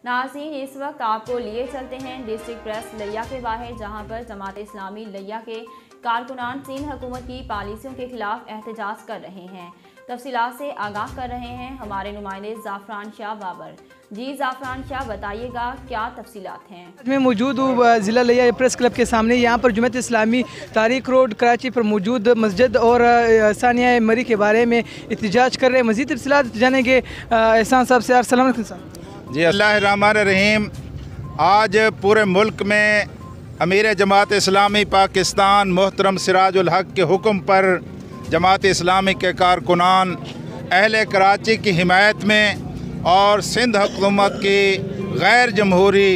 नाज़रीन, इस वक्त आपको लिए चलते हैं डिस्ट्रिक्ट प्रेस लिया के बाहर, जहां पर जमात इस्लामी लिया के कारकुनान सिंध हुकूमत की पॉलिसियों के खिलाफ एहतजाज कर रहे हैं। तफसीलात से आगाह कर रहे हैं हमारे नुमाइंदे ज़ाफ़रान शाह बाबर। जी ज़ाफ़रान शाह, बताइएगा क्या तफसीलात हैं। मैं मौजूद हूँ ज़िला लिया प्रेस क्लब के सामने। यहाँ पर जमात इस्लामी तारीख रोड कराची पर मौजूद मस्जिद और सानिया मरी के बारे में एहतजाज कर रहे हैं। मज़ीद तफसीलात जानेंगे एहसान साहब से। अस्सलाम वालेकुम साहब। जी, अल्लाह-रहमान-रहीम। आज पूरे मुल्क में अमीर जमात इस्लामी पाकिस्तान मोहतरम सिराजुल हक के हुक्म पर जमात इस्लामी के कारकुनान अहले कराची की हिमायत में और सिंध हुकूमत की गैर जमहूरी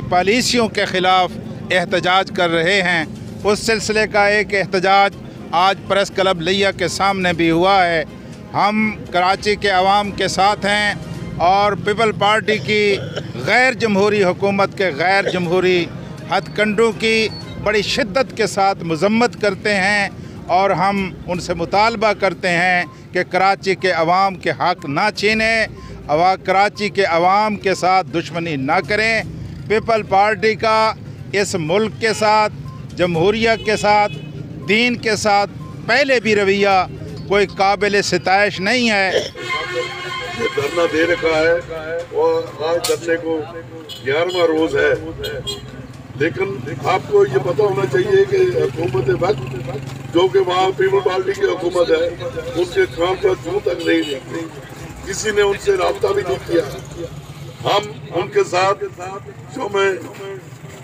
पॉलिसियों के ख़िलाफ़ एहतजाज कर रहे हैं। उस सिलसिले का एक एहतजाज आज प्रेस क्लब लिया के सामने भी हुआ है। हम कराची के अवाम के साथ हैं और पीपल पार्टी की गैर जमहूरी हुकूमत के गैर जमहूरी हथकंडों की बड़ी शिद्दत के साथ मज़म्मत करते हैं और हम उनसे मुतालबा करते हैं कि कराची के अवाम के हक़ ना छीनें, कराची के अवाम के साथ दुश्मनी ना करें। पीपल पार्टी का इस मुल्क के साथ, जमहूरियत के साथ, दीन के साथ पहले भी रवैया कोई काबिल सिताइश नहीं है। ये धरना दे रखा है और आज धरने को 11वां रोज है, लेकिन आपको ये पता होना चाहिए कि हुकूमत वक्त जो कि वहाँ पीपल पार्टी की हुकूमत है, उनके काम पर जूं तक नहीं देखती, किसी ने उनसे राब्ता भी नहीं किया। हम उनके साथ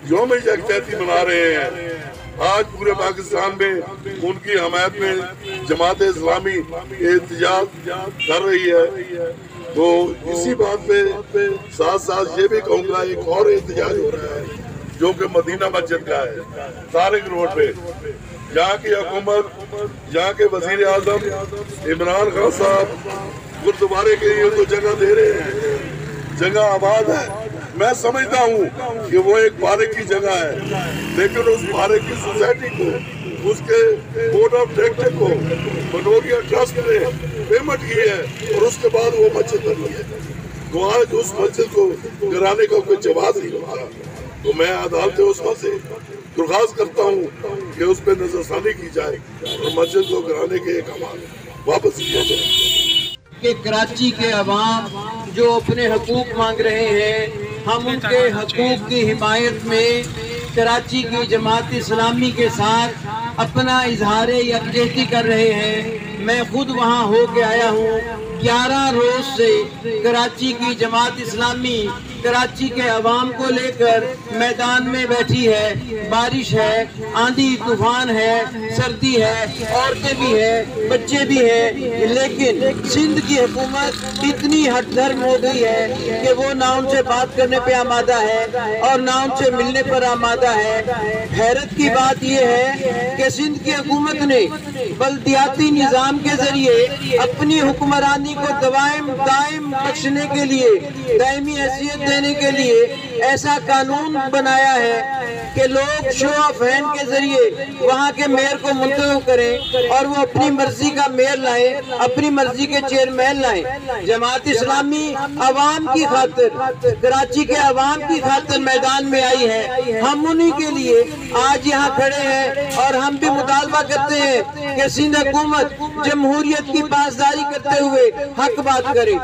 यौम यकजहती मना रहे हैं। आज पूरे पाकिस्तान में उनकी हमायत में जमात इस्लामी एहतजाज कर रही है। तो इसी बात पे साथ साथ ये भी कहूँगा, एक और एहतजाज हो रहा है जो कि मदीना मस्जिद का है, तारिक रोड पे। यहाँ की हुकूमत, यहाँ के वजीर आजम इमरान खान साहब गुरुद्वारे के लिए तो जगह दे रहे हैं, जगह आबाद है। मैं समझता हूँ कि वो एक पार्क की जगह है, लेकिन उस पार्क की सोसाइटी को, उसके बोर्ड ऑफ डायरेक्टर को मनोरिया ट्रस्ट ने पेमेंट की है और उसके बाद वो मस्जिद बनी है। तो आज उस मस्जिद को गिराने का कोई जवाब नहीं होता। तो मैं अदालत उस्मा से दरख्वास्त करता हूँ कि उस पर नजरसानी की जाए और मस्जिद को गिराने के अहकाम वापस किया जाए। कि कराची के अवाम जो अपने हकूक मांग रहे हैं, हम उनके हकूक की हिमायत में कराची की जमात इस्लामी के साथ अपना इजहार यकजहती कर रहे हैं। मैं खुद वहाँ हो के आया हूँ। 11 रोज से कराची की जमात इस्लामी कराची के अवाम को लेकर मैदान में बैठी है। बारिश है, आंधी तूफान है, सर्दी है, औरतें भी है, बच्चे भी हैं, लेकिन सिंध की हुकूमत इतनी हठधर्म हो गई है कि वो ना उनसे बात करने पे आमादा है और ना उनसे मिलने पर आमादा है। हैरत की बात यह है कि सिंध की हुकूमत ने बल्दियाती निज़ाम के जरिए अपनी हुक्मरानी को दायम बख्शने के लिए, दायमी हैसियत देने के लिए ऐसा कानून बनाया है कि लोग शो ऑफ हैंड के जरिए वहाँ के मेयर को मुंतखब करें और वो अपनी मर्जी का मेयर लाए, अपनी मर्जी के चेयरमैन लाए। जमात इस्लामी अवाम की खातिर, कराची के अवाम की खातिर मैदान में आई है। हम उन्हीं के लिए आज यहाँ खड़े हैं और हम भी मुतालबा करते हैं कि सिंध हुकूमत जमहूरियत की पासदारी करते हुए हक बात करे।